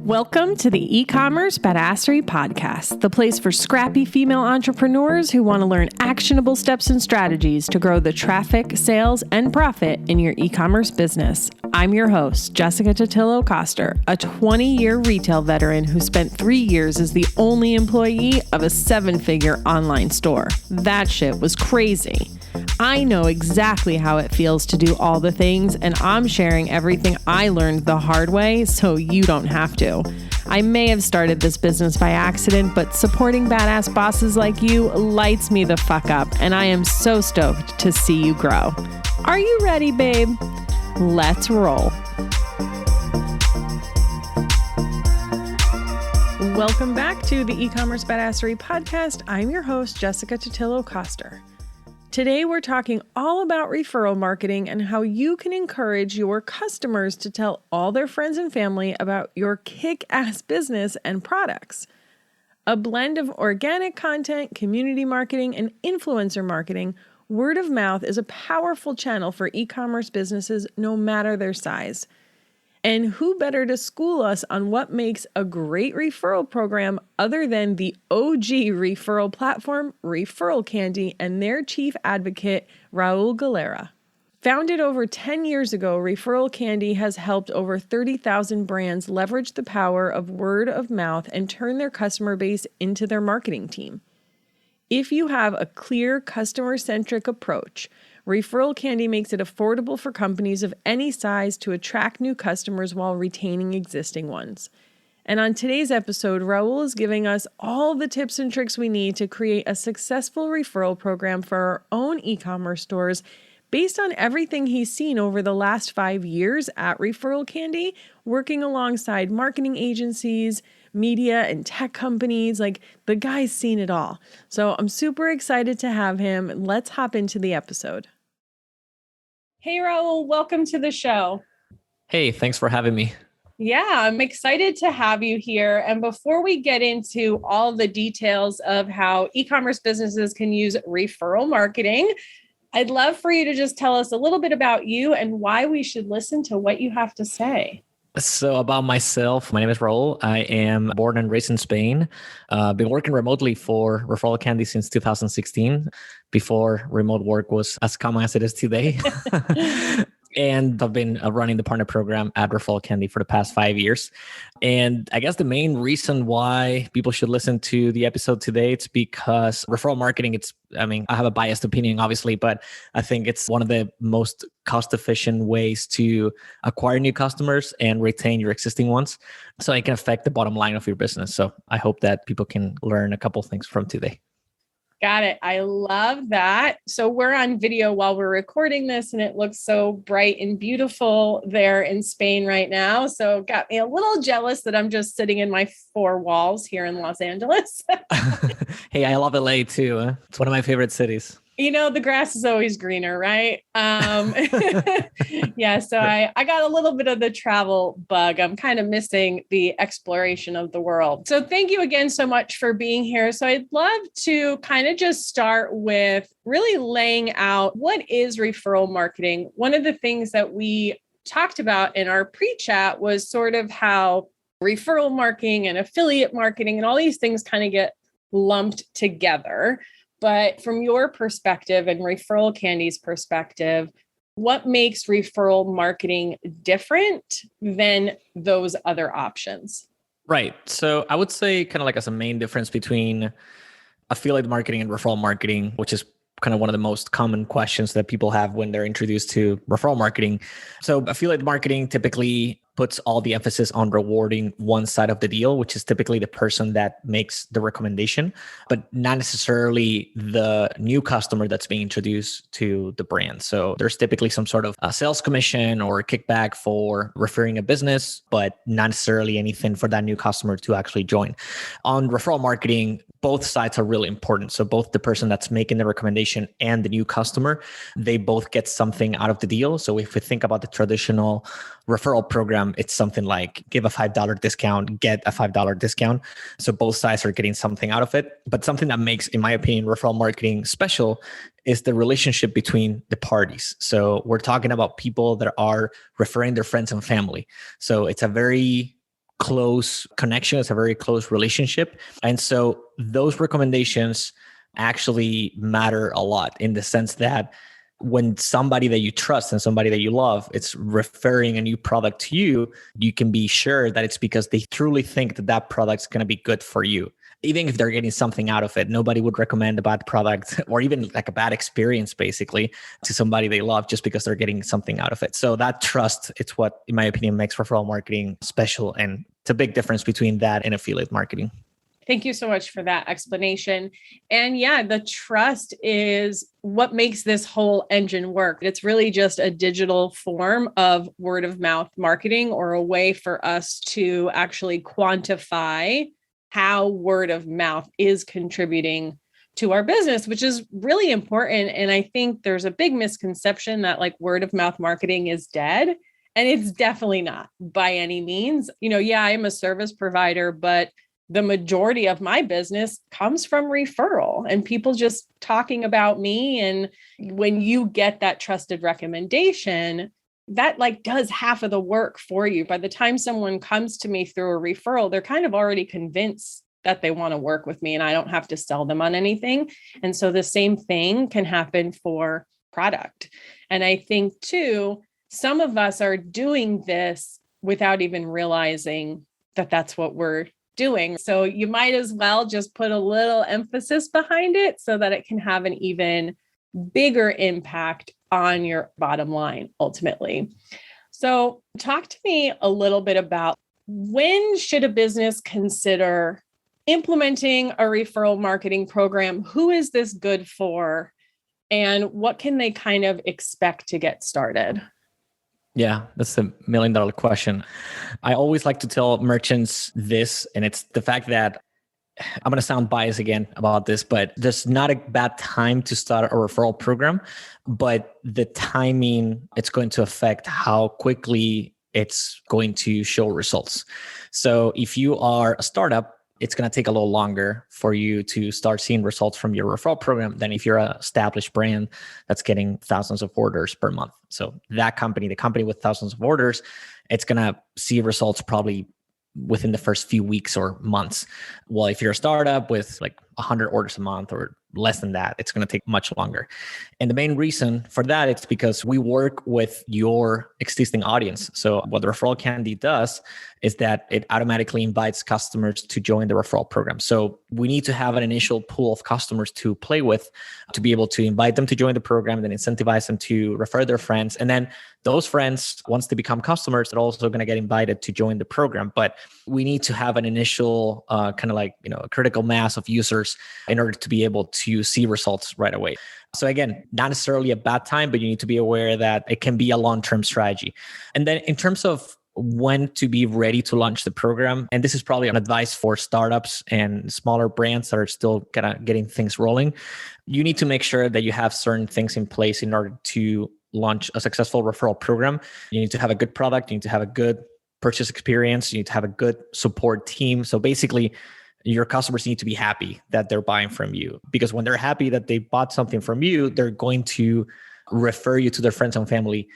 Welcome to the eCommerce Badassery Podcast, the place for scrappy female entrepreneurs who want to learn actionable steps and strategies to grow the traffic, sales, and profit in your e-commerce business. I'm your host, Jessica Totillo-Coster, a 20-year retail veteran who spent 3 years as the only employee of a 7-figure online store. That shit was crazy. I know exactly how it feels to do all the things, and I'm sharing everything I learned the hard way so you don't have to. I may have started this business by accident, but supporting badass bosses like you lights me the fuck up, and I am so stoked to see you grow. Are you ready, babe? Let's roll. Welcome back to the eCommerce Badassery Podcast. I'm your host, Jessica Totillo-Coster. Today, we're talking all about referral marketing and how you can encourage your customers to tell all their friends and family about your kick-ass business and products. A blend of organic content, community marketing, and influencer marketing, word of mouth is a powerful channel for e-commerce businesses no matter their size. And who better to school us on what makes a great referral program other than the OG referral platform, ReferralCandy, and their chief advocate, Raúl Galera. Founded over 10 years ago, ReferralCandy has helped over 30,000 brands leverage the power of word of mouth and turn their customer base into their marketing team. If you have a clear customer-centric approach, ReferralCandy makes it affordable for companies of any size to attract new customers while retaining existing ones. And on today's episode, Raúl is giving us all the tips and tricks we need to create a successful referral program for our own e-commerce stores based on everything he's seen over the last 5 years at ReferralCandy, working alongside marketing agencies, media, and tech companies. Like, the guy's seen it all. So I'm super excited to have him. Let's hop into the episode. Hey, Raúl, welcome to the show. Hey, thanks for having me. Yeah, I'm excited to have you here. And before we get into all the details of how e-commerce businesses can use referral marketing, I'd love for you to just tell us a little bit about you and why we should listen to what you have to say. So about myself, my name is Raúl. I am born and raised in Spain. Been working remotely for ReferralCandy since 2016, before remote work was as common as it is today. And I've been running the partner program at ReferralCandy for the past 5 years. And I guess the main reason why people should listen to the episode today, it's because referral marketing, I have a biased opinion, obviously, but I think it's one of the most cost-efficient ways to acquire new customers and retain your existing ones. So it can affect the bottom line of your business. So I hope that people can learn a couple of things from today. Got it. I love that. So we're on video while we're recording this, and it looks so bright and beautiful there in Spain right now. So got me a little jealous that I'm just sitting in my 4 walls here in Los Angeles. Hey, I love LA too. It's one of my favorite cities. You know, the grass is always greener, right? Yeah, so I got a little bit of the travel bug. I'm kind of missing the exploration of the world. So thank you again so much for being here. So I'd love to kind of just start with really laying out what is referral marketing. One of the things that we talked about in our pre-chat was sort of how referral marketing and affiliate marketing and all these things kind of get lumped together. But from your perspective and ReferralCandy's perspective, what makes referral marketing different than those other options? Right. So I would say kind of like as a main difference between affiliate marketing and referral marketing, which is kind of one of the most common questions that people have when they're introduced to referral marketing. So affiliate marketing typically puts all the emphasis on rewarding one side of the deal, which is typically the person that makes the recommendation, but not necessarily the new customer that's being introduced to the brand. So there's typically some sort of a sales commission or a kickback for referring a business, but not necessarily anything for that new customer to actually join. On referral marketing, both sides are really important. So both the person that's making the recommendation and the new customer, they both get something out of the deal. So if we think about the traditional referral program, it's something like give a $5 discount, get a $5 discount. So both sides are getting something out of it. But something that makes, in my opinion, referral marketing special is the relationship between the parties. So we're talking about people that are referring their friends and family. So it's a very close connection. It's a very close relationship. And so those recommendations actually matter a lot in the sense that when somebody that you trust and somebody that you love, it's referring a new product to you, you can be sure that it's because they truly think that that product's going to be good for you. Even if they're getting something out of it, nobody would recommend a bad product or even like a bad experience, basically, to somebody they love just because they're getting something out of it. So that trust, it's what, in my opinion, makes referral marketing special. And it's a big difference between that and affiliate marketing. Thank you so much for that explanation. And yeah, the trust is what makes this whole engine work. It's really just a digital form of word of mouth marketing, or a way for us to actually quantify how word of mouth is contributing to our business, which is really important. And I think there's a big misconception that like word of mouth marketing is dead. And it's definitely not by any means. Yeah, I'm a service provider, but the majority of my business comes from referral and people just talking about me. And when you get that trusted recommendation, that like does half of the work for you. By the time someone comes to me through a referral, they're kind of already convinced that they want to work with me and I don't have to sell them on anything. And so the same thing can happen for product. And I think too, some of us are doing this without even realizing that that's what we're doing. So you might as well just put a little emphasis behind it so that it can have an even bigger impact on your bottom line ultimately. So talk to me a little bit about, when should a business consider implementing a referral marketing program? Who is this good for? And what can they kind of expect to get started? Yeah, that's $1 million question. I always like to tell merchants this, and it's the fact that I'm going to sound biased again about this, but there's not a bad time to start a referral program, but the timing, it's going to affect how quickly it's going to show results. So if you are a startup, it's going to take a little longer for you to start seeing results from your referral program than if you're an established brand that's getting thousands of orders per month. So that company, the company with thousands of orders, it's going to see results probably within the first few weeks or months. Well, if you're a startup with like 100 orders a month or less than that, it's going to take much longer. And the main reason for that, it's because we work with your existing audience. So what the ReferralCandy does is that it automatically invites customers to join the referral program. So we need to have an initial pool of customers to play with to be able to invite them to join the program, then incentivize them to refer their friends. And then those friends, once they become customers, they're also going to get invited to join the program. But we need to have an initial kind of like, a critical mass of users in order to be able to see results right away. So again, not necessarily a bad time, but you need to be aware that it can be a long-term strategy. And then in terms of when to be ready to launch the program, and this is probably an advice for startups and smaller brands that are still kind of getting things rolling, you need to make sure that you have certain things in place in order to launch a successful referral program. You need to have a good product. You need to have a good purchase experience. You need to have a good support team. So basically, your customers need to be happy that they're buying from you, because when they're happy that they bought something from you, they're going to refer you to their friends and family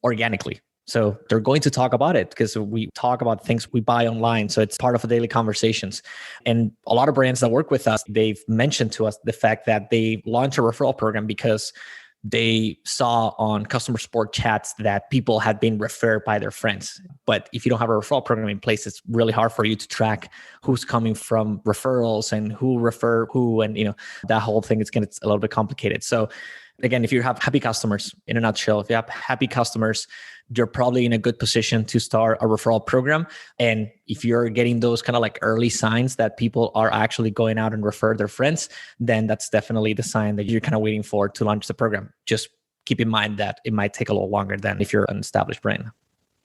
organically. So they're going to talk about it because we talk about things we buy online. So it's part of the daily conversations. And a lot of brands that work with us, they've mentioned to us the fact that they launched a referral program because they saw on customer support chats that people had been referred by their friends. But if you don't have a referral program in place, it's really hard for you to track who's coming from referrals and who refer who. And, that whole thing is going to a little bit complicated. So again, if you have happy customers, in a nutshell, if you have happy customers, you're probably in a good position to start a referral program. And if you're getting those kind of like early signs that people are actually going out and refer their friends, then that's definitely the sign that you're kind of waiting for to launch the program. Just keep in mind that it might take a little longer than if you're an established brand.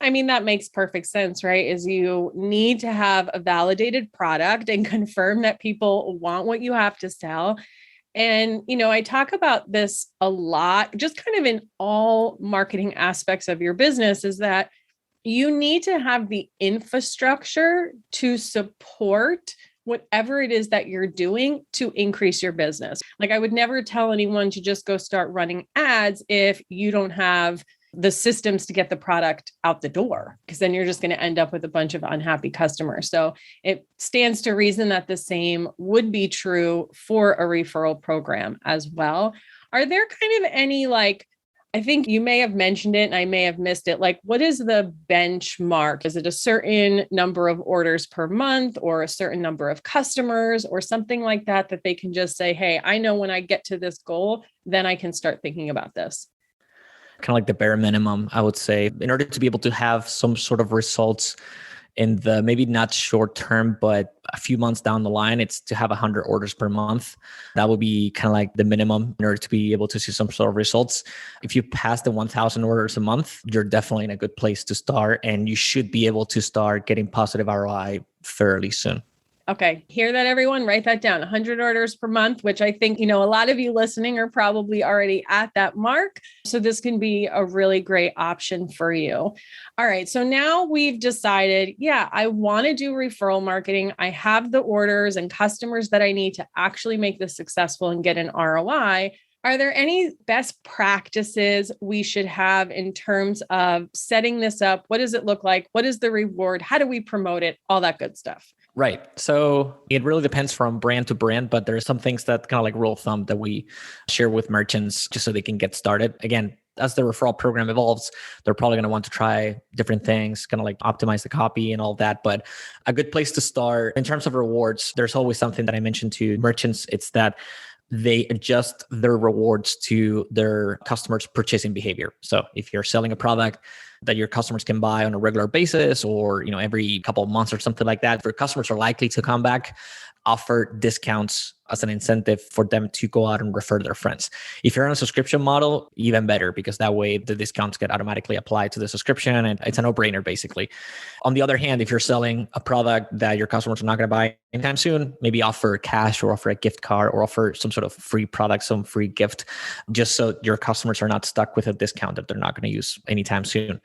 I mean, that makes perfect sense, right? Is you need to have a validated product and confirm that people want what you have to sell. And, I talk about this a lot, just kind of in all marketing aspects of your business, is that you need to have the infrastructure to support whatever it is that you're doing to increase your business. Like I would never tell anyone to just go start running ads if you don't have the systems to get the product out the door, because then you're just going to end up with a bunch of unhappy customers. So it stands to reason that the same would be true for a referral program as well. Are there kind of any, like, I think you may have mentioned it and I may have missed it. Like, what is the benchmark? Is it a certain number of orders per month or a certain number of customers or something like that, that they can just say, hey, I know when I get to this goal, then I can start thinking about this? Kind of like the bare minimum, I would say, in order to be able to have some sort of results in the maybe not short term, but a few months down the line, it's to have 100 orders per month. That would be kind of like the minimum in order to be able to see some sort of results. If you pass the 1,000 orders a month, you're definitely in a good place to start, and you should be able to start getting positive ROI fairly soon. Okay. Hear that, everyone? Write that down. 100 orders per month, which I think, a lot of you listening are probably already at that mark. So this can be a really great option for you. All right. So now we've decided, I want to do referral marketing. I have the orders and customers that I need to actually make this successful and get an ROI. Are there any best practices we should have in terms of setting this up? What does it look like? What is the reward? How do we promote it? All that good stuff. Right. So it really depends from brand to brand, but there are some things that kind of like rule of thumb that we share with merchants just so they can get started. Again, as the referral program evolves, they're probably going to want to try different things, kind of like optimize the copy and all that. But a good place to start in terms of rewards, there's always something that I mentioned to merchants. It's that they adjust their rewards to their customers' purchasing behavior. So if you're selling a product that your customers can buy on a regular basis or every couple of months or something like that, if your customers are likely to come back, offer discounts as an incentive for them to go out and refer their friends. If you're on a subscription model, even better, because that way the discounts get automatically applied to the subscription and it's a no-brainer basically. On the other hand, if you're selling a product that your customers are not going to buy anytime soon, maybe offer cash or offer a gift card or offer some sort of free product, some free gift, just so your customers are not stuck with a discount that they're not going to use anytime soon.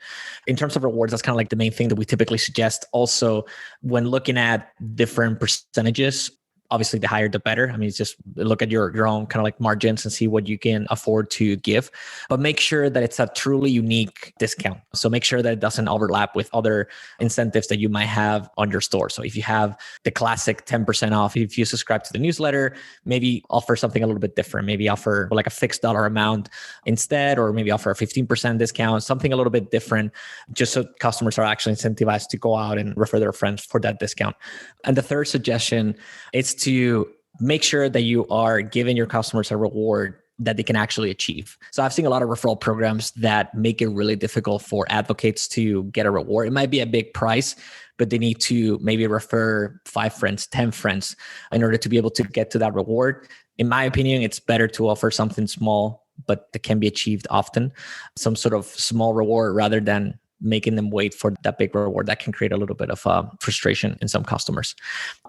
In terms of rewards, that's kind of like the main thing that we typically suggest. Also, when looking at different percentages, obviously the higher the better. I mean, it's just look at your own kind of like margins and see what you can afford to give, but make sure that it's a truly unique discount. So make sure that it doesn't overlap with other incentives that you might have on your store. So if you have the classic 10% off, if you subscribe to the newsletter, maybe offer something a little bit different. Maybe offer like a fixed dollar amount instead, or maybe offer a 15% discount, something a little bit different, just so customers are actually incentivized to go out and refer their friends for that discount. And the third suggestion is to make sure that you are giving your customers a reward that they can actually achieve. So I've seen a lot of referral programs that make it really difficult for advocates to get a reward. It might be a big price, but they need to maybe refer 5 friends, 10 friends in order to be able to get to that reward. In my opinion, it's better to offer something small, but that can be achieved often, some sort of small reward rather than making them wait for that big reward. That can create a little bit of frustration in some customers.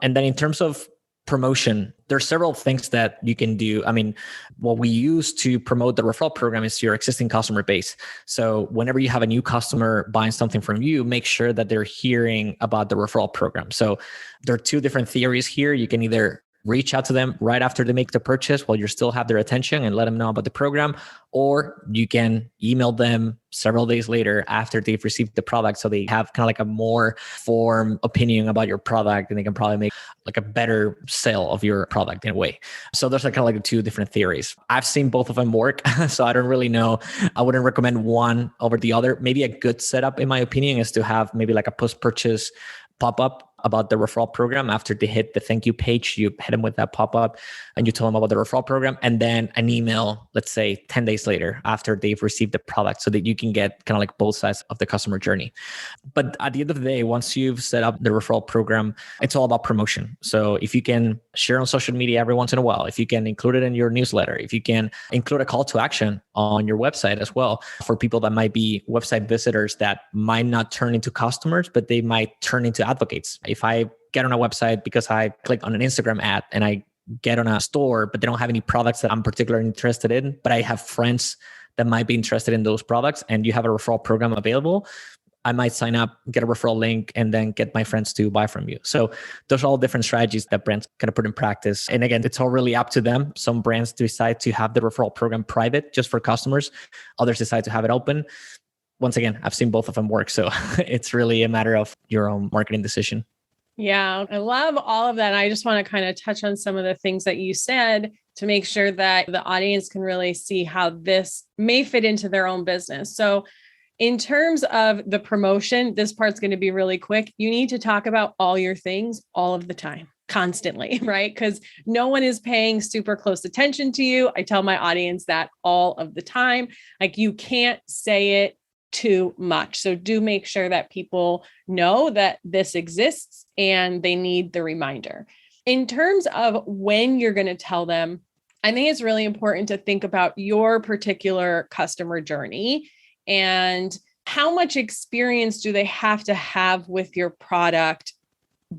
And then in terms of promotion, there's several things that you can do. I mean, what we use to promote the referral program is your existing customer base. So whenever you have a new customer buying something from you, make sure that they're hearing about the referral program. So there are 2 different theories here. You can either reach out to them right after they make the purchase while you still have their attention and let them know about the program, or you can email them several days later after they've received the product, so they have kind of like a more formed opinion about your product and they can probably make like a better sale of your product in a way. So there's like kind of like 2 different theories. I've seen both of them work, so I don't really know. I wouldn't recommend one over the other. Maybe a good setup, in my opinion, is to have maybe like a post-purchase pop-up about the referral program. After they hit the thank you page, you hit them with that pop-up and you tell them about the referral program, and then an email, let's say 10 days later after they've received the product, so that you can get kind of like both sides of the customer journey. But at the end of the day, once you've set up the referral program, it's all about promotion. So if you can share on social media every once in a while, if you can include it in your newsletter, if you can include a call to action on your website as well for people that might be website visitors that might not turn into customers, but they might turn into advocates. If I get on a website because I click on an Instagram ad and I get on a store, but they don't have any products that I'm particularly interested in, but I have friends that might be interested in those products and you have a referral program available, I might sign up, get a referral link, and then get my friends to buy from you. So those are all different strategies that brands kind of put in practice. And again, it's all really up to them. Some brands decide to have the referral program private just for customers. Others decide to have it open. once again, I've seen both of them work. So it's really a matter of your own marketing decision. Yeah, I love all of that. I just want to kind of touch on some of the things that you said to make sure that the audience can really see how this may fit into their own business. So in terms of the promotion, this part's going to be really quick. You need to talk about all your things all of the time, constantly, right? Because no one is paying super close attention to you. I tell my audience that all of the time. Like, you can't say it too much. So do make sure that people know that this exists and they need the reminder. In terms of when you're going to tell them, I think it's really important to think about your particular customer journey and how much experience do they have to have with your product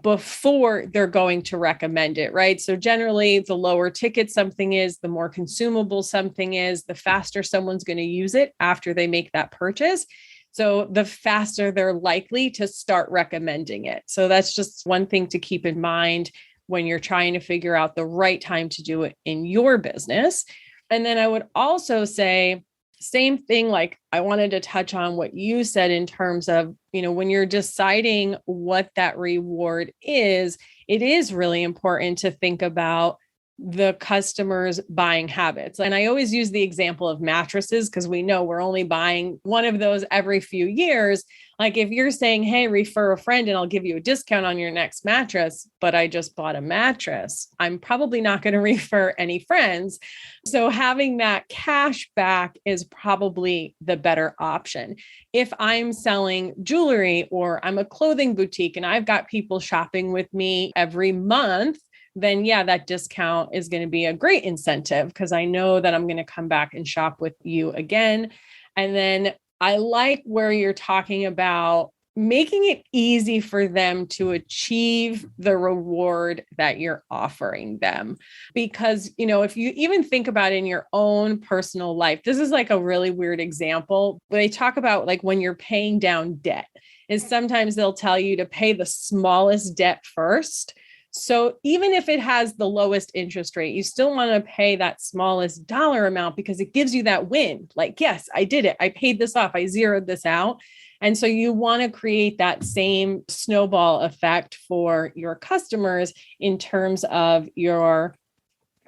before they're going to recommend it, right? So generally, the lower ticket something is, the more consumable something is, the faster someone's going to use it after they make that purchase. So the faster they're likely to start recommending it. So that's just one thing to keep in mind when you're trying to figure out the right time to do it in your business. And then I would also say, same thing, like I wanted to touch on what you said in terms of, when you're deciding what that reward is, it is really important to think about the customer's buying habits. And I always use the example of mattresses because we know we're only buying one of those every few years. Like if you're saying, hey, refer a friend and I'll give you a discount on your next mattress, but I just bought a mattress, I'm probably not going to refer any friends. So having that cash back is probably the better option. If I'm selling jewelry or I'm a clothing boutique and I've got people shopping with me every month, then yeah, that discount is going to be a great incentive because I know that I'm going to come back and shop with you again. And then I like where you're talking about making it easy for them to achieve the reward that you're offering them. Because, if you even think about it in your own personal life, this is like a really weird example. They talk about like when you're paying down debt, is sometimes they'll tell you to pay the smallest debt first. So even if it has the lowest interest rate, you still want to pay that smallest dollar amount because it gives you that win. Like, yes, I did it. I paid this off. I zeroed this out. And so you want to create that same snowball effect for your customers in terms of your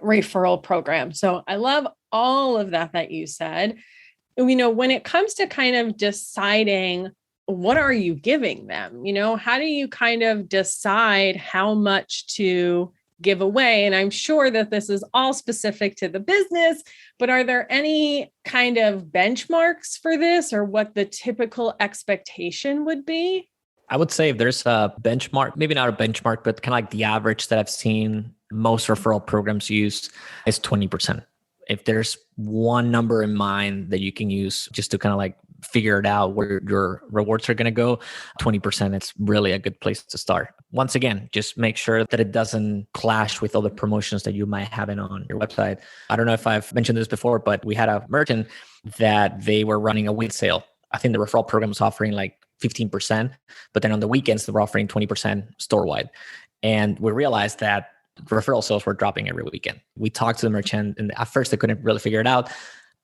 referral program. So I love all of that you said. When it comes to kind of deciding what are you giving them? How do you kind of decide how much to give away? And I'm sure that this is all specific to the business, but are there any kind of benchmarks for this or what the typical expectation would be? I would say if there's a benchmark, maybe not a benchmark, but kind of like the average that I've seen most referral programs use is 20%. If there's one number in mind that you can use just to kind of like figure it out where your rewards are going to go, 20%, it's really a good place to start. Once again, just make sure that it doesn't clash with other promotions that you might have on your website. I don't know if I've mentioned this before, but we had a merchant that they were running a week sale. I think the referral program was offering like 15%, but then on the weekends, they were offering 20% store-wide. And we realized that referral sales were dropping every weekend. We talked to the merchant and at first they couldn't really figure it out,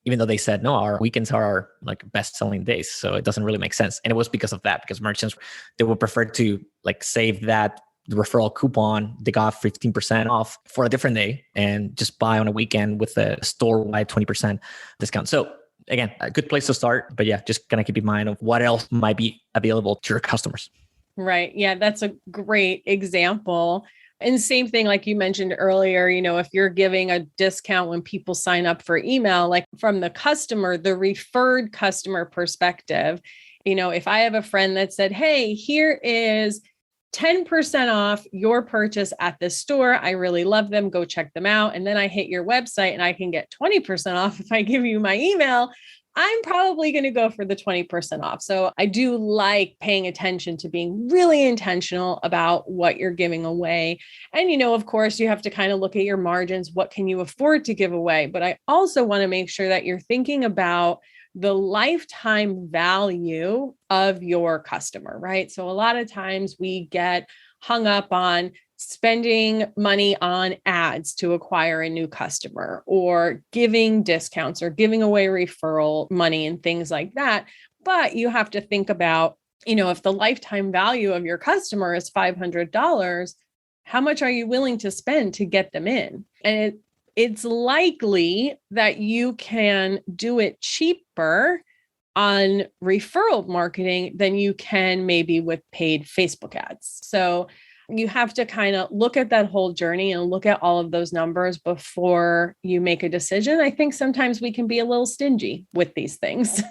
even though they said, no, our weekends are our like best selling days. So it doesn't really make sense. And it was because of that, because merchants, they would prefer to like save that referral coupon. They got 15% off for a different day and just buy on a weekend with a store-wide 20% discount. So again, a good place to start, but yeah, just kind of keep in mind of what else might be available to your customers. Right. Yeah, that's a great example. And same thing, like you mentioned earlier, if you're giving a discount when people sign up for email, like from the customer, the referred customer perspective, if I have a friend that said, hey, here is 10% off your purchase at this store. I really love them. Go check them out. And then I hit your website and I can get 20% off if I give you my email. I'm probably going to go for the 20% off. So I do like paying attention to being really intentional about what you're giving away. And, of course, you have to kind of look at your margins. What can you afford to give away? But I also want to make sure that you're thinking about the lifetime value of your customer, right? So a lot of times we get hung up on spending money on ads to acquire a new customer or giving discounts or giving away referral money and things like that. But you have to think about, if the lifetime value of your customer is $500, how much are you willing to spend to get them in? And it's likely that you can do it cheaper on referral marketing than you can maybe with paid Facebook ads. So you have to kind of look at that whole journey and look at all of those numbers before you make a decision. I think sometimes we can be a little stingy with these things.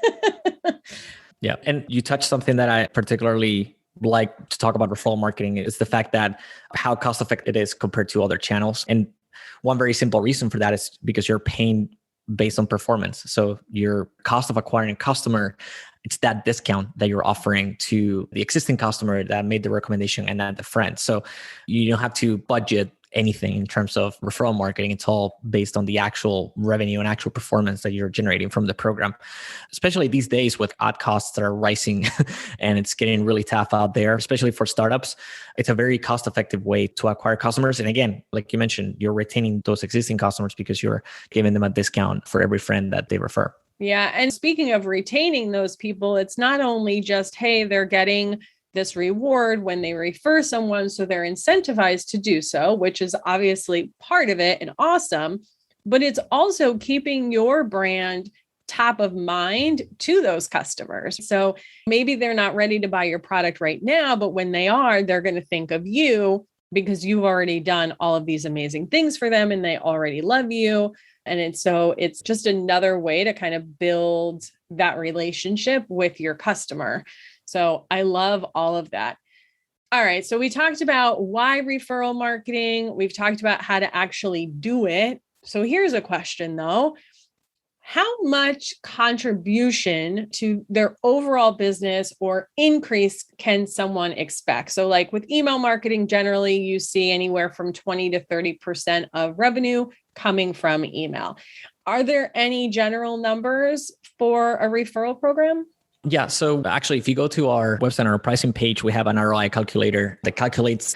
Yeah. And you touched something that I particularly like to talk about referral marketing is the fact that how cost effective it is compared to other channels. And one very simple reason for that is because you're paying based on performance. So your cost of acquiring a customer, it's that discount that you're offering to the existing customer that made the recommendation and not the friend. So you don't have to budget anything in terms of referral marketing. It's all based on the actual revenue and actual performance that you're generating from the program. Especially these days with ad costs that are rising and it's getting really tough out there, especially for startups. It's a very cost-effective way to acquire customers. And again, like you mentioned, you're retaining those existing customers because you're giving them a discount for every friend that they refer. Yeah. And speaking of retaining those people, it's not only just, hey, they're getting this reward when they refer someone, so they're incentivized to do so, which is obviously part of it and awesome, but it's also keeping your brand top of mind to those customers. So maybe they're not ready to buy your product right now, but when they are, they're going to think of you because you've already done all of these amazing things for them and they already love you. And it's just another way to kind of build that relationship with your customer. So I love all of that. All right. So we talked about why referral marketing. We've talked about how to actually do it. So here's a question though. How much contribution to their overall business or increase can someone expect? So like with email marketing, generally you see anywhere from 20 to 30% of revenue coming from email. Are there any general numbers for a referral program? Yeah. So actually, if you go to our website, on our pricing page, we have an ROI calculator that calculates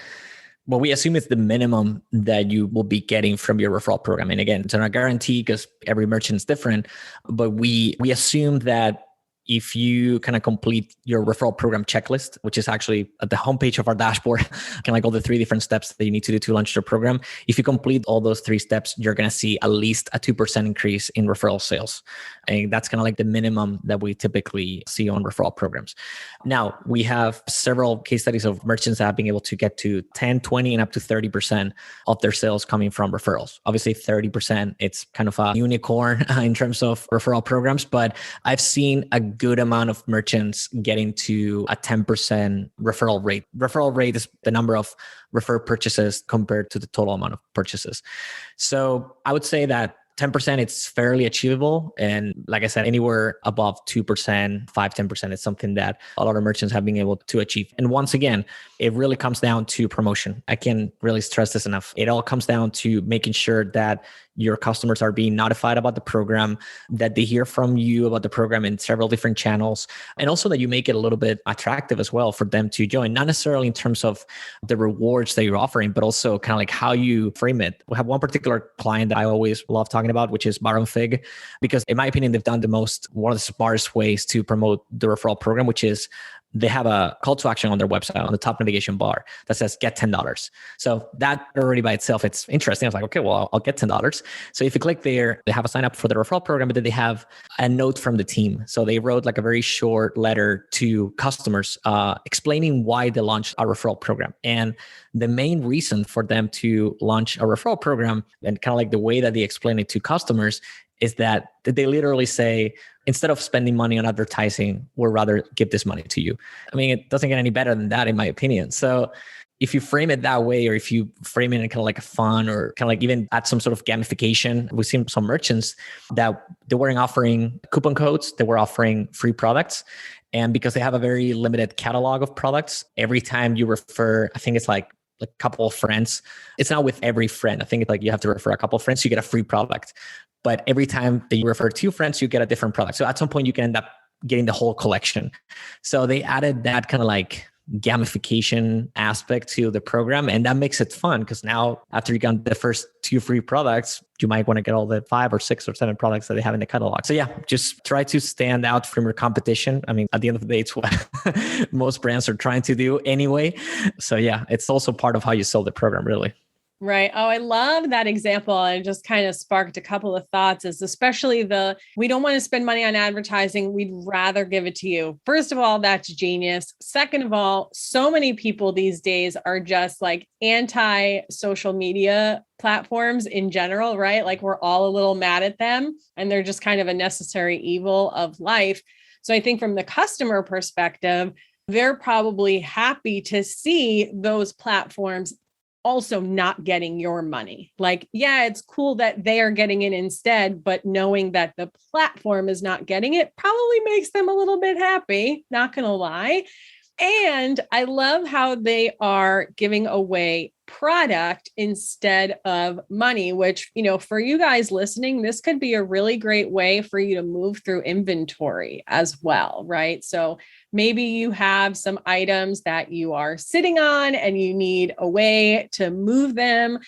what we assume is the minimum that you will be getting from your referral program. And again, it's not a guarantee because every merchant is different, but we assume that if you kind of complete your referral program checklist, which is actually at the homepage of our dashboard, kind of like all the 3 different steps that you need to do to launch your program. If you complete all those 3 steps, you're going to see at least a 2% increase in referral sales. And that's kind of like the minimum that we typically see on referral programs. Now, we have several case studies of merchants that have been able to get to 10, 20, and up to 30% of their sales coming from referrals. Obviously, 30%, it's kind of a unicorn in terms of referral programs, but I've seen a good amount of merchants getting to a 10% referral rate. Referral rate is the number of referred purchases compared to the total amount of purchases. So I would say that 10%, it's fairly achievable. And like I said, anywhere above 2%, 5-10% is something that a lot of merchants have been able to achieve. And once again, it really comes down to promotion. I can't really stress this enough. It all comes down to making sure that your customers are being notified about the program, that they hear from you about the program in several different channels, and also that you make it a little bit attractive as well for them to join, not necessarily in terms of the rewards that you're offering, but also kind of like how you frame it. We have one particular client that I always love talking about, which is Baron Fig, because in my opinion, they've done one of the smartest ways to promote the referral program, which is they have a call to action on their website on the top navigation bar that says get $10. So that already by itself, it's interesting. I was like, okay, well, I'll get $10. So if you click there, they have a sign up for the referral program, but then they have a note from the team. So they wrote like a very short letter to customers explaining why they launched our referral program. And the main reason for them to launch a referral program and kind of like the way that they explain it to customers is that they literally say, instead of spending money on advertising, we'd rather give this money to you. I mean, it doesn't get any better than that, in my opinion. So if you frame it that way, or if you frame it in kind of like a fun or kind of like even add some sort of gamification, we've seen some merchants that they weren't offering coupon codes, they were offering free products. And because they have a very limited catalog of products, every time you refer, I think it's like a couple of friends, it's not with every friend. I think it's like you have to refer a couple of friends, you get a free product. But every time that you refer 2 friends, you get a different product. So at some point, you can end up getting the whole collection. So they added that kind of like gamification aspect to the program. And that makes it fun because now after you got the first 2 free products, you might want to get all the 5 or 6 or 7 products that they have in the catalog. So yeah, just try to stand out from your competition. I mean, at the end of the day, it's what most brands are trying to do anyway. So yeah, it's also part of how you sell the program, really. Right. Oh, I love that example. And it just kind of sparked a couple of thoughts, is especially we don't want to spend money on advertising. We'd rather give it to you. First of all, that's genius. Second of all, so many people these days are just like anti-social media platforms in general, right? Like we're all a little mad at them and they're just kind of a necessary evil of life. So I think from the customer perspective, they're probably happy to see those platforms also not getting your money. Like, yeah, it's cool that they are getting it instead, but knowing that the platform is not getting it probably makes them a little bit happy, not going to lie. And I love how they are giving away product instead of money, which, for you guys listening, this could be a really great way for you to move through inventory as well, right? So maybe you have some items that you are sitting on and you need a way to move them.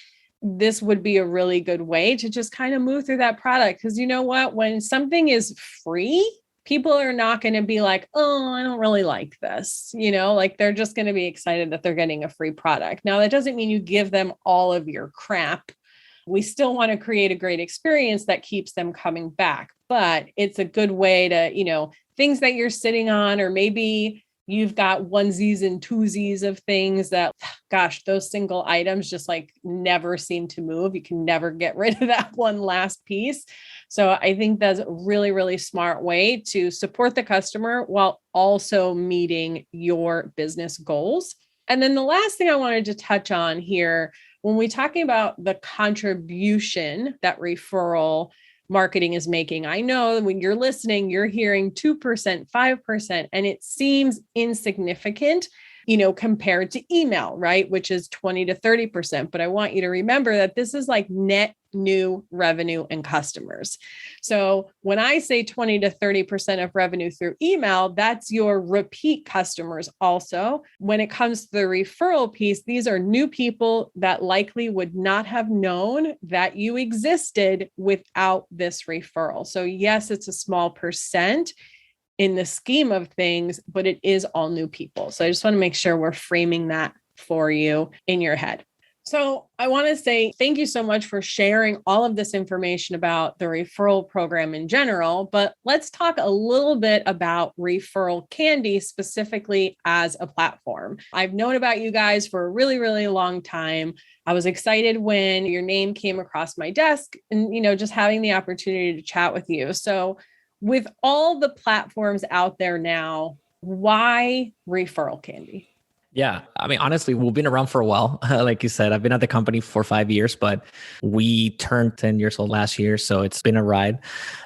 This would be a really good way to just kind of move through that product. Because you know what? When something is free, people are not going to be like, oh, I don't really like this. Like they're just going to be excited that they're getting a free product. Now, that doesn't mean you give them all of your crap. We still want to create a great experience that keeps them coming back, but it's a good way to, things that you're sitting on, or maybe you've got onesies and twosies of things that, gosh, those single items just like never seem to move. You can never get rid of that one last piece. So I think that's a really, really smart way to support the customer while also meeting your business goals. And then the last thing I wanted to touch on here, when we're talking about the contribution that referral marketing is making, I know when you're listening, you're hearing 2%, 5%, and it seems insignificant, compared to email, right? Which is 20 to 30%. But I want you to remember that this is like net new revenue and customers. So when I say 20 to 30% of revenue through email, that's your repeat customers also. When it comes to the referral piece, these are new people that likely would not have known that you existed without this referral. So yes, it's a small percent in the scheme of things, but it is all new people. So I just want to make sure we're framing that for you in your head. So I want to say thank you so much for sharing all of this information about the referral program in general, but let's talk a little bit about ReferralCandy specifically as a platform. I've known about you guys for a really, really long time. I was excited when your name came across my desk and, just having the opportunity to chat with you. So with all the platforms out there now, why ReferralCandy? Yeah. I mean, honestly, we've been around for a while. Like you said, I've been at the company for 5 years, but we turned 10 years old last year. So it's been a ride.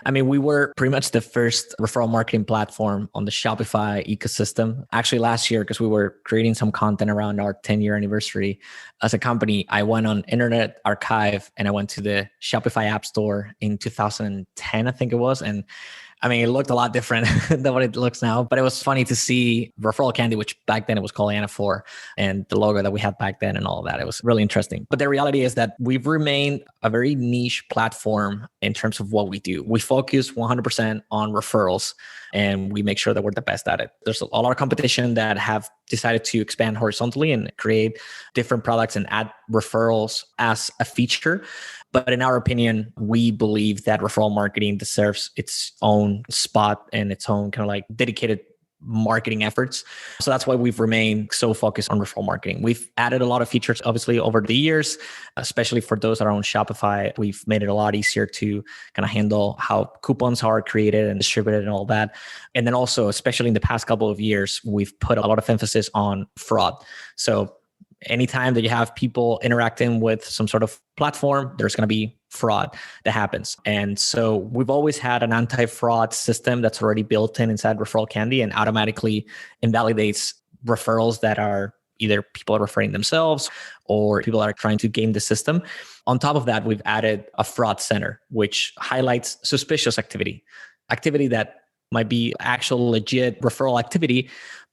I mean, we were pretty much the first referral marketing platform on the Shopify ecosystem. Actually, last year, because we were creating some content around our 10-year anniversary as a company, I went on Internet Archive and I went to the Shopify App Store in 2010, I think it was. And I mean, it looked a lot different than what it looks now, but it was funny to see ReferralCandy, which back then it was called Anaphor, and the logo that we had back then and all of that. It was really interesting. But the reality is that we've remained a very niche platform in terms of what we do. We focus 100% on referrals and we make sure that we're the best at it. There's a lot of competition that have decided to expand horizontally and create different products and add referrals as a feature. But in our opinion, we believe that referral marketing deserves its own spot and its own kind of like dedicated marketing efforts. So that's why we've remained so focused on referral marketing. We've added a lot of features, obviously, over the years, especially for those that are on Shopify. We've made it a lot easier to kind of handle how coupons are created and distributed and all that. And then also, especially in the past couple of years, we've put a lot of emphasis on fraud. So anytime that you have people interacting with some sort of platform, there's going to be fraud that happens. And so we've always had an anti-fraud system that's already built inside ReferralCandy and automatically invalidates referrals that are either people are referring themselves or people are trying to game the system. On top of that, we've added a fraud center, which highlights suspicious activity that might be actual legit referral activity,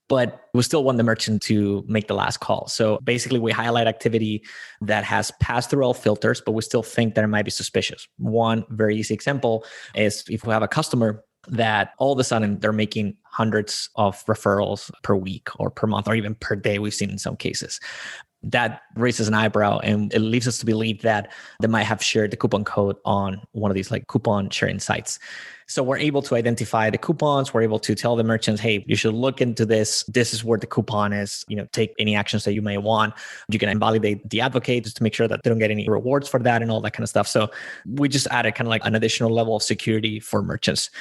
but we still want the merchant to make the last call. So basically we highlight activity that has passed through all filters, but we still think that it might be suspicious. One very easy example is if we have a customer that all of a sudden they're making hundreds of referrals per week or per month or even per day, we've seen in some cases. That raises an eyebrow and it leads us to believe that they might have shared the coupon code on one of these like coupon sharing sites. So we're able to identify the coupons. We're able to tell the merchants, hey, you should look into this. This is where the coupon is, take any actions that you may want. You can invalidate the advocate just to make sure that they don't get any rewards for that and all that kind of stuff. So we just added kind of like an additional level of security for merchants.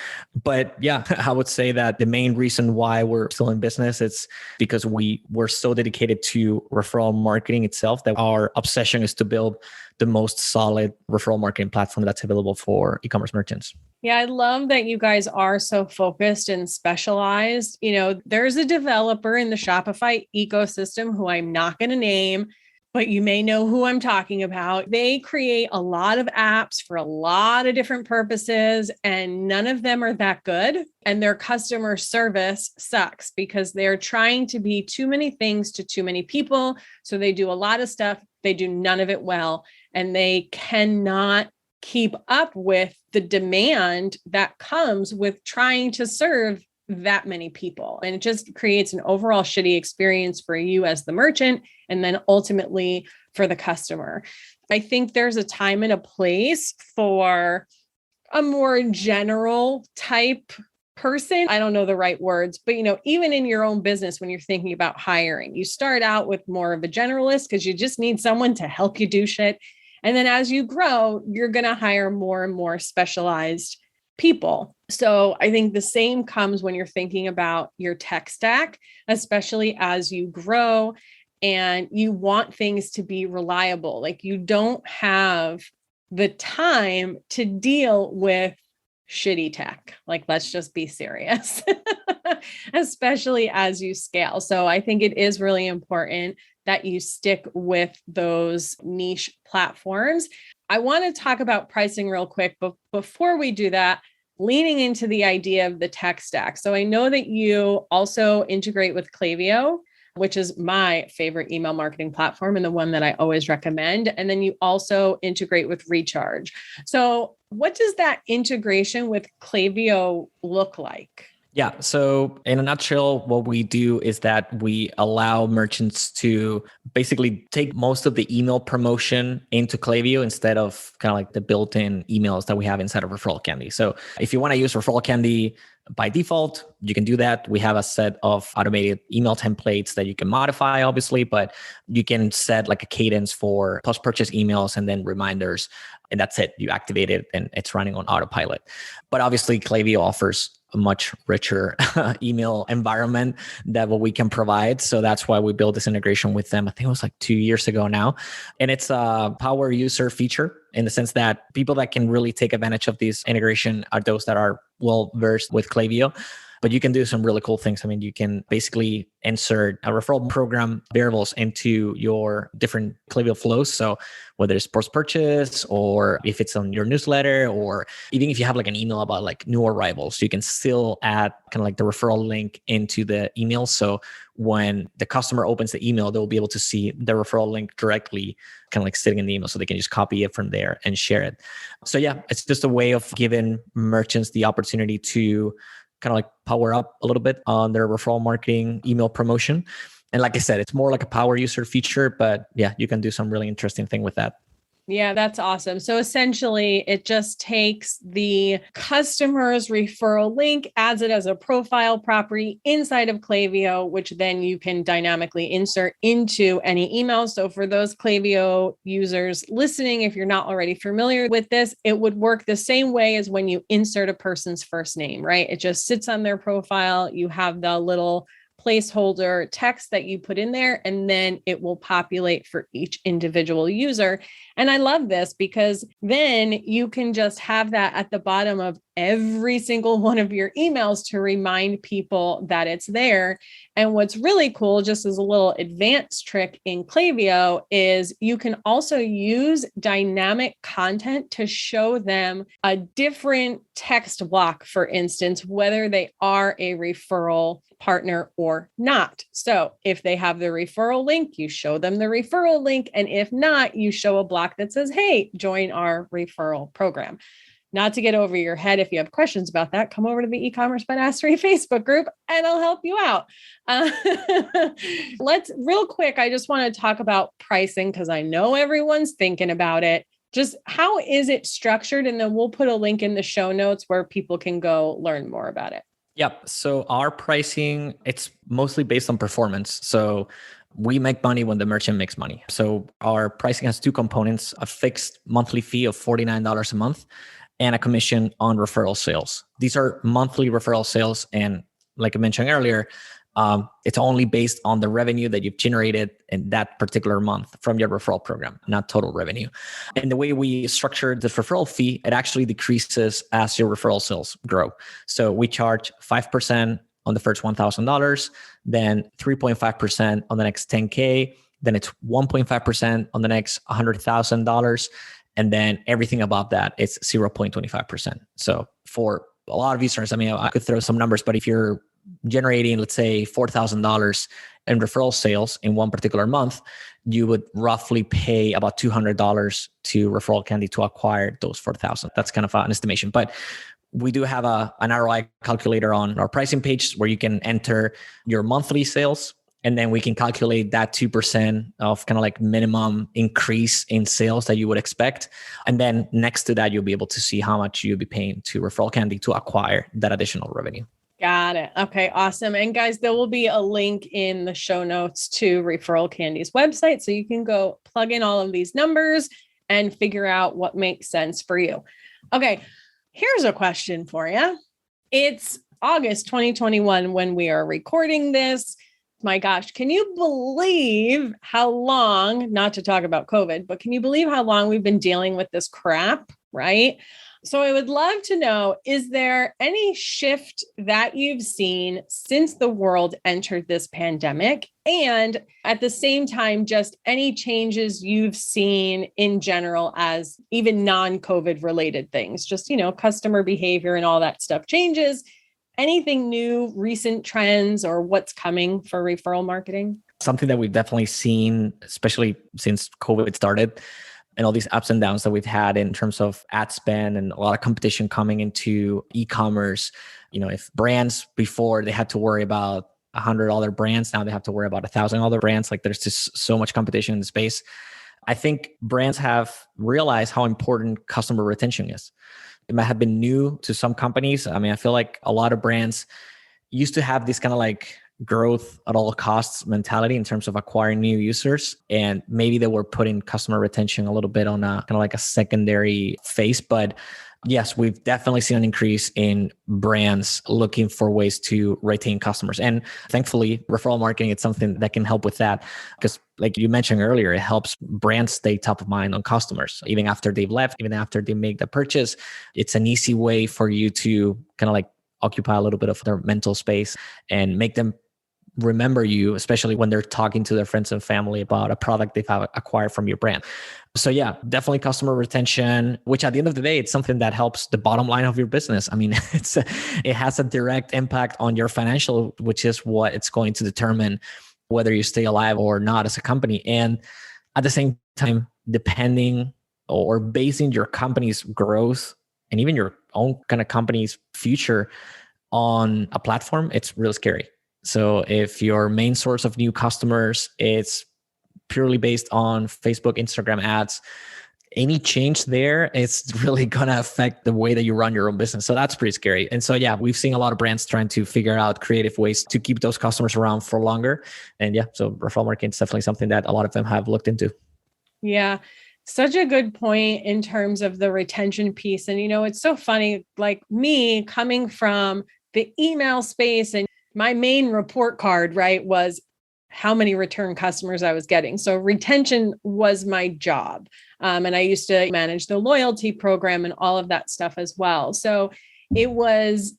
But yeah, I would say that the main reason why we're still in business is because we're so dedicated to referral marketing itself that our obsession is to build the most solid referral marketing platform that's available for e-commerce merchants. Yeah, I love that you guys are so focused and specialized. There's a developer in the Shopify ecosystem who I'm not going to name, but you may know who I'm talking about. They create a lot of apps for a lot of different purposes, and none of them are that good. And their customer service sucks because they're trying to be too many things to too many people. So they do a lot of stuff. They do none of it well, and they cannot keep up with the demand that comes with trying to serve that many people. And it just creates an overall shitty experience for you as the merchant, and then ultimately for the customer. I think there's a time and a place for a more general type person. I don't know the right words, but even in your own business, when you're thinking about hiring, you start out with more of a generalist because you just need someone to help you do shit. And then as you grow, you're going to hire more and more specialized people. So I think the same comes when you're thinking about your tech stack, especially as you grow and you want things to be reliable. Like you don't have the time to deal with shitty tech. Like, let's just be serious, especially as you scale. So I think it is really important that you stick with those niche platforms. I want to talk about pricing real quick, but before we do that, leaning into the idea of the tech stack. So I know that you also integrate with Klaviyo, which is my favorite email marketing platform and the one that I always recommend. And then you also integrate with Recharge. So what does that integration with Klaviyo look like? Yeah. So in a nutshell, what we do is that we allow merchants to basically take most of the email promotion into Klaviyo instead of kind of like the built-in emails that we have inside of ReferralCandy. So if you want to use ReferralCandy by default, you can do that. We have a set of automated email templates that you can modify, obviously, but you can set like a cadence for post-purchase emails and then reminders. And that's it. You activate it and it's running on autopilot. But obviously, Klaviyo offers a much richer email environment that what we can provide. So that's why we built this integration with them. I think it was like 2 years ago now. And it's a power user feature in the sense that people that can really take advantage of this integration are those that are well versed with Klaviyo. But you can do some really cool things. I mean, you can basically insert a referral program variables into your different Klaviyo flows. So whether it's post-purchase or if it's on your newsletter, or even if you have like an email about like new arrivals, you can still add kind of like the referral link into the email. So when the customer opens the email, they'll be able to see the referral link directly kind of like sitting in the email, so they can just copy it from there and share it. So yeah, it's just a way of giving merchants the opportunity to kind of like power up a little bit on their referral marketing email promotion. And like I said, it's more like a power user feature, but yeah, you can do some really interesting thing with that. Yeah, that's awesome. So essentially, it just takes the customer's referral link, adds it as a profile property inside of Klaviyo, which then you can dynamically insert into any email. So for those Klaviyo users listening, if you're not already familiar with this, it would work the same way as when you insert a person's first name, right? It just sits on their profile. You have the little placeholder text that you put in there, and then it will populate for each individual user. And I love this because then you can just have that at the bottom of every single one of your emails to remind people that it's there. And what's really cool, just as a little advanced trick in Klaviyo, is you can also use dynamic content to show them a different text block, for instance, whether they are a referral partner or not. So if they have the referral link, you show them the referral link. And if not, you show a block that says, hey, join our referral program. Not to get over your head. If you have questions about that, come over to the e-commerce badassery Facebook group and I'll help you out. Let's real quick. I just want to talk about pricing because I know everyone's thinking about it. Just how is it structured? And then we'll put a link in the show notes where people can go learn more about it. Yep. So our pricing, it's mostly based on performance. So we make money when the merchant makes money. So our pricing has two components: a fixed monthly fee of $49 a month and a commission on referral sales. These are monthly referral sales. And like I mentioned earlier, it's only based on the revenue that you've generated in that particular month from your referral program, not total revenue. And the way we structure the referral fee, it actually decreases as your referral sales grow. So we charge 5% on the first $1,000, then 3.5% on the next 10K, then it's 1.5% on the next $100,000. And then everything above that, it's 0.25%. So for a lot of users, I mean, I could throw some numbers, but if you're generating, let's say, $4,000 in referral sales in one particular month, you would roughly pay about $200 to ReferralCandy to acquire those 4,000. That's kind of an estimation. But we do have an ROI calculator on our pricing page where you can enter your monthly sales. And then we can calculate that 2% of kind of like minimum increase in sales that you would expect. And then next to that, you'll be able to see how much you'll be paying to ReferralCandy to acquire that additional revenue. Got it. Okay, awesome. And guys, there will be a link in the show notes to ReferralCandy's website. So you can go plug in all of these numbers and figure out what makes sense for you. Okay, here's a question for you. It's August 2021 when we are recording this. My gosh, can you believe how long, not to talk about COVID, but can you believe how long we've been dealing with this crap, right? So I would love to know, is there any shift that you've seen since the world entered this pandemic? And at the same time, just any changes you've seen in general as even non-COVID related things, just, customer behavior and all that stuff changes. Anything new, recent trends, or what's coming for referral marketing? Something that we've definitely seen, especially since COVID started, and all these ups and downs that we've had in terms of ad spend and a lot of competition coming into e-commerce. If brands before they had to worry about $100 brands, now they have to worry about $1,000 brands. Like there's just so much competition in the space. I think brands have realized how important customer retention is. It might have been new to some companies. I mean, I feel like a lot of brands used to have this kind of like growth at all costs mentality in terms of acquiring new users. And maybe they were putting customer retention a little bit on a kind of like a secondary phase. But yes, we've definitely seen an increase in brands looking for ways to retain customers. And thankfully, referral marketing is something that can help with that. Because like you mentioned earlier, it helps brands stay top of mind on customers. Even after they've left, even after they make the purchase, it's an easy way for you to kind of like occupy a little bit of their mental space and make them remember you, especially when they're talking to their friends and family about a product they've acquired from your brand. So yeah, definitely customer retention, which at the end of the day, it's something that helps the bottom line of your business. I mean, it has a direct impact on your financial, which is what it's going to determine whether you stay alive or not as a company. And at the same time, depending or basing your company's growth and even your own kind of company's future on a platform, it's real scary. So if your main source of new customers is purely based on Facebook, Instagram ads, any change there, it's really going to affect the way that you run your own business. So that's pretty scary. And so, yeah, we've seen a lot of brands trying to figure out creative ways to keep those customers around for longer. And yeah, so referral marketing is definitely something that a lot of them have looked into. Yeah. Such a good point in terms of the retention piece. And, it's so funny, like me coming from the email space, and my main report card, right, was how many return customers I was getting. So retention was my job. And I used to manage the loyalty program and all of that stuff as well. So it was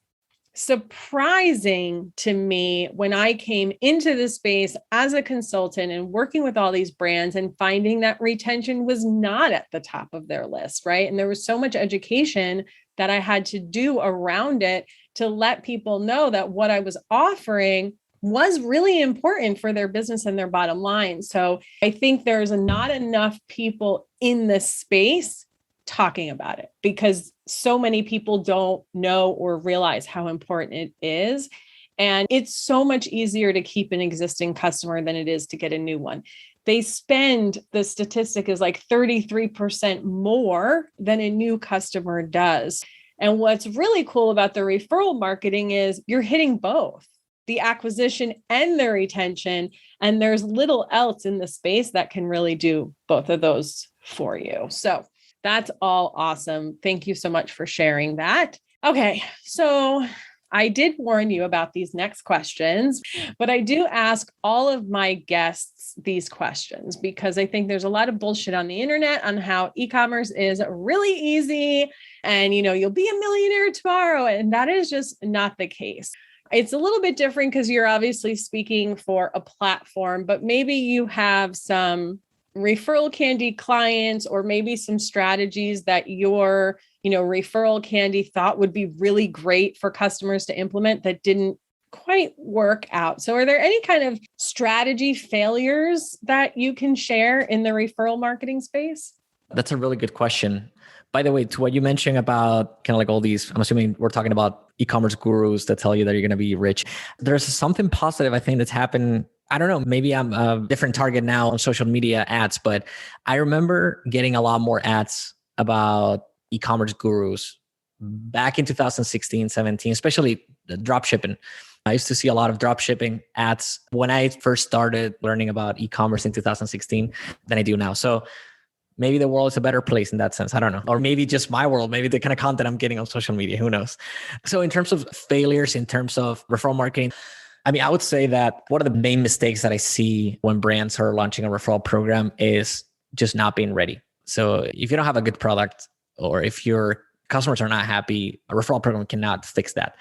surprising to me when I came into the space as a consultant and working with all these brands and finding that retention was not at the top of their list, right? And there was so much education that I had to do around it to let people know that what I was offering was really important for their business and their bottom line. So I think there's not enough people in this space talking about it because so many people don't know or realize how important it is. And it's so much easier to keep an existing customer than it is to get a new one. They spend, the statistic is like 33% more than a new customer does. And what's really cool about the referral marketing is you're hitting both the acquisition and the retention. And there's little else in the space that can really do both of those for you. So that's all awesome. Thank you so much for sharing that. Okay, so I did warn you about these next questions, but I do ask all of my guests these questions because I think there's a lot of bullshit on the internet on how e-commerce is really easy and, you'll be a millionaire tomorrow. And that is just not the case. It's a little bit different because you're obviously speaking for a platform, but maybe you have some ReferralCandy clients or maybe some strategies that your, ReferralCandy thought would be really great for customers to implement that didn't quite work out. So are there any kind of strategy failures that you can share in the referral marketing space? That's a really good question. By the way, to what you mentioned about kind of like all these, I'm assuming we're talking about e-commerce gurus that tell you that you're going to be rich. There's something positive, I think, that's happened. I don't know, maybe I'm a different target now on social media ads, but I remember getting a lot more ads about e-commerce gurus back in 2016, 17, especially the drop shipping. I used to see a lot of drop shipping ads when I first started learning about e-commerce in 2016 than I do now. So maybe the world is a better place in that sense. I don't know. Or maybe just my world, maybe the kind of content I'm getting on social media, who knows? So in terms of failures, in terms of referral marketing, I would say that one of the main mistakes that I see when brands are launching a referral program is just not being ready. So if you don't have a good product or if your customers are not happy, a referral program cannot fix that.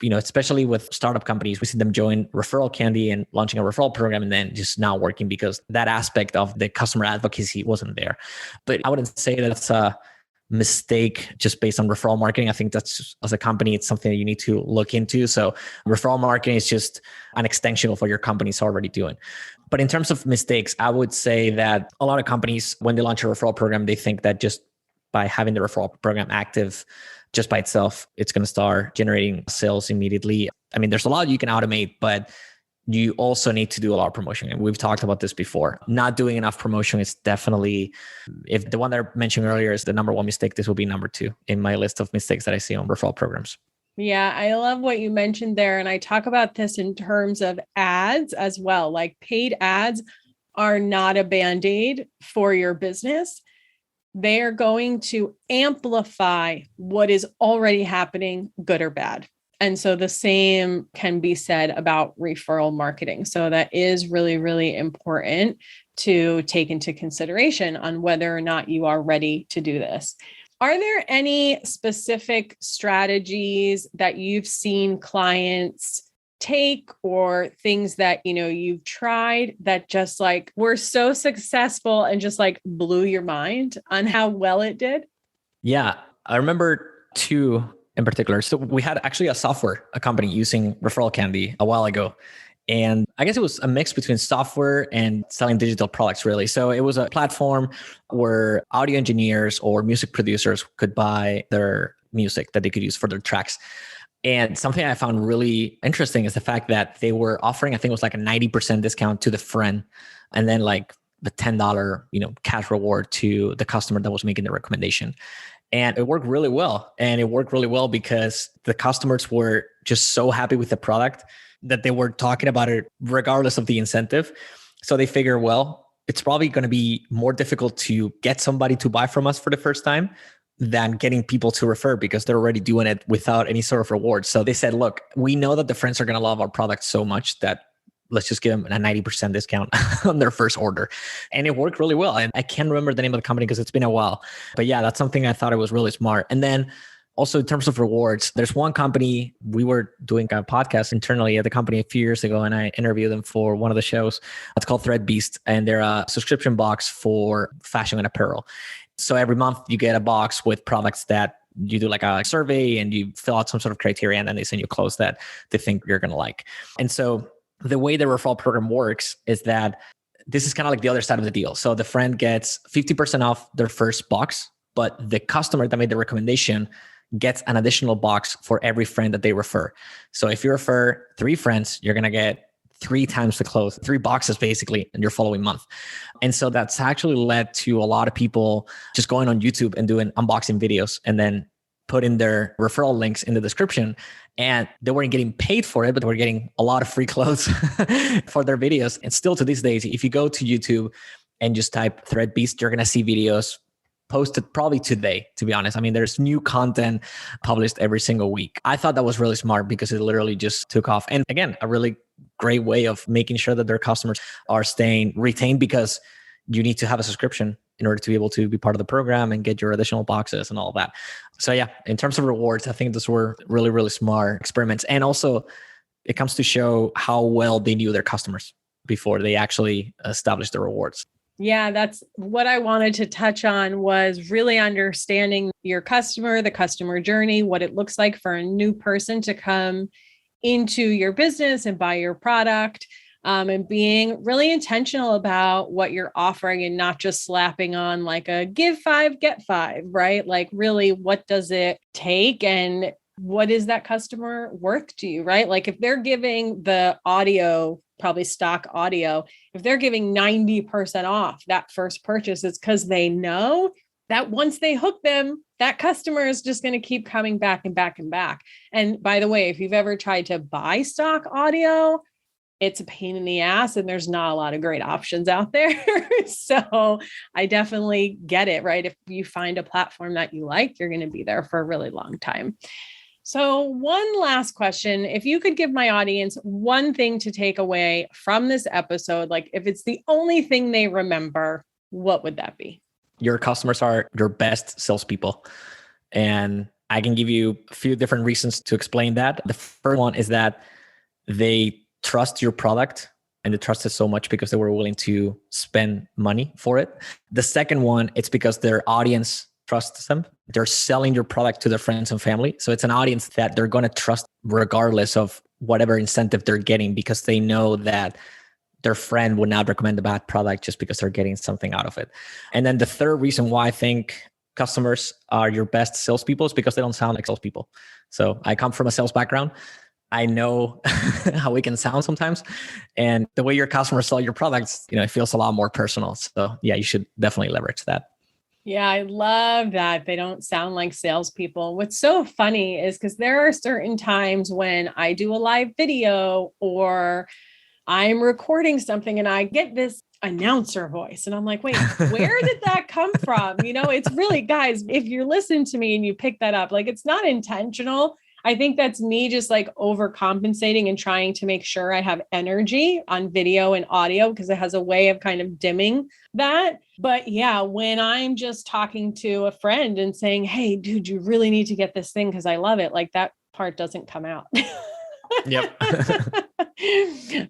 Especially with startup companies, we see them join ReferralCandy and launching a referral program and then just not working because that aspect of the customer advocacy wasn't there. But I wouldn't say that's a mistake just based on referral marketing. I think that's, as a company, it's something that you need to look into. So referral marketing is just an extension of what your company's already doing. But in terms of mistakes, I would say that a lot of companies, when they launch a referral program, they think that just by having the referral program active just by itself, it's going to start generating sales immediately. There's a lot you can automate, but you also need to do a lot of promotion. And we've talked about this before. Not doing enough promotion is definitely, if the one that I mentioned earlier is the number one mistake, this will be number two in my list of mistakes that I see on referral programs. Yeah, I love what you mentioned there. And I talk about this in terms of ads as well. Like paid ads are not a Band-Aid for your business. They are going to amplify what is already happening, good or bad. And so the same can be said about referral marketing. So that is really, really important to take into consideration on whether or not you are ready to do this. Are there any specific strategies that you've seen clients take or things that, you've tried that just like were so successful and just like blew your mind on how well it did? Yeah, I remember two in particular. So we had actually a company using ReferralCandy a while ago. And I guess it was a mix between software and selling digital products, really. So it was a platform where audio engineers or music producers could buy their music that they could use for their tracks. And something I found really interesting is the fact that they were offering, I think it was like a 90% discount to the friend, and then like the $10, cash reward to the customer that was making the recommendation. And it worked really well. And it worked really well because the customers were just so happy with the product that they were talking about it regardless of the incentive. So they figure, well, it's probably going to be more difficult to get somebody to buy from us for the first time than getting people to refer because they're already doing it without any sort of reward. So they said, look, we know that the friends are going to love our product so much that let's just give them a 90% discount on their first order. And it worked really well. And I can't remember the name of the company because it's been a while. But yeah, that's something I thought it was really smart. And then Also, in terms of rewards, there's one company, we were doing a podcast internally at the company a few years ago, and I interviewed them for one of the shows. It's called ThreadBeast, and they're a subscription box for fashion and apparel. So every month you get a box with products that you do like a survey and you fill out some sort of criteria, and then they send you clothes that they think you're going to like. And so the way the referral program works is that this is kind of like the other side of the deal. So the friend gets 50% off their first box, but the customer that made the recommendation gets an additional box for every friend that they refer. So if you refer 3 friends, you're going to get 3 times the clothes, 3 boxes basically in your following month. And so that's actually led to a lot of people just going on YouTube and doing unboxing videos and then putting their referral links in the description. And they weren't getting paid for it, but they were getting a lot of free clothes for their videos. And still to these days, if you go to YouTube and just type ThreadBeast, you're going to see videos posted probably today, to be honest. I mean, there's new content published every single week. I thought that was really smart because it literally just took off. And again, a really great way of making sure that their customers are staying retained, because you need to have a subscription in order to be able to be part of the program and get your additional boxes and all that. So yeah, in terms of rewards, I think those were really, really smart experiments. And also it comes to show how well they knew their customers before they actually established the rewards. Yeah, that's what I wanted to touch on, was really understanding your customer, the customer journey, what it looks like for a new person to come into your business and buy your product, and being really intentional about what you're offering and not just slapping on like a give 5, get 5, right? Like really, what does it take and what is that customer worth to you, right? Like if they're giving the audio, probably stock audio, if they're giving 90% off that first purchase, it's because they know that once they hook them, that customer is just going to keep coming back and back and back. And by the way, if you've ever tried to buy stock audio, it's a pain in the ass and there's not a lot of great options out there. So I definitely get it, right? If you find a platform that you like, you're going to be there for a really long time. So one last question, if you could give my audience one thing to take away from this episode, like if it's the only thing they remember, what would that be? Your customers are your best salespeople. And I can give you a few different reasons to explain that. The first one is that they trust your product, and they trust it so much because they were willing to spend money for it. The second one, it's because their audience trusts them. They're selling your product to their friends and family. So it's an audience that they're going to trust regardless of whatever incentive they're getting, because they know that their friend would not recommend a bad product just because they're getting something out of it. And then the third reason why I think customers are your best salespeople is because they don't sound like salespeople. So I come from a sales background. I know how it can sound sometimes. And the way your customers sell your products, it feels a lot more personal. So yeah, you should definitely leverage that. Yeah, I love that. They don't sound like salespeople. What's so funny is because there are certain times when I do a live video or I'm recording something and I get this announcer voice and I'm like, wait, where did that come from? It's really, guys, if you're listening to me and you pick that up, like it's not intentional. I think that's me just like overcompensating and trying to make sure I have energy on video and audio because it has a way of kind of dimming that. But yeah, when I'm just talking to a friend and saying, hey, dude, you really need to get this thing because I love it. Like that part doesn't come out. Yep.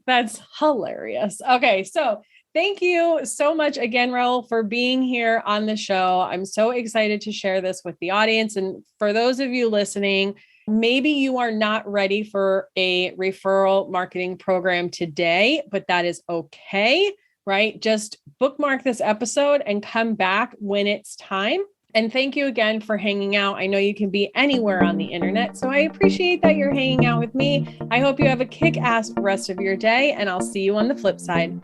That's hilarious. Okay. So thank you so much again, Raúl, for being here on the show. I'm so excited to share this with the audience. And for those of you listening, maybe you are not ready for a referral marketing program today, but that is okay, right? Just bookmark this episode and come back when it's time. And thank you again for hanging out. I know you can be anywhere on the internet, so I appreciate that you're hanging out with me. I hope you have a kick-ass rest of your day, and I'll see you on the flip side.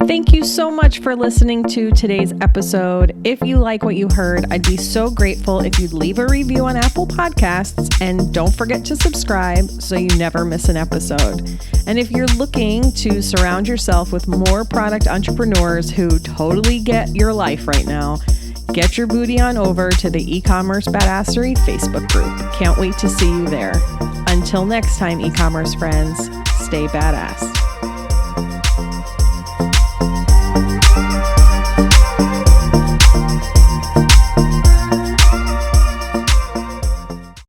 Thank you so much for listening to today's episode. If you like what you heard, I'd be so grateful if you'd leave a review on Apple Podcasts, and don't forget to subscribe so you never miss an episode. And if you're looking to surround yourself with more product entrepreneurs who totally get your life right now, get your booty on over to the eCommerce Badassery Facebook group. Can't wait to see you there. Until next time, e-commerce friends, stay badass.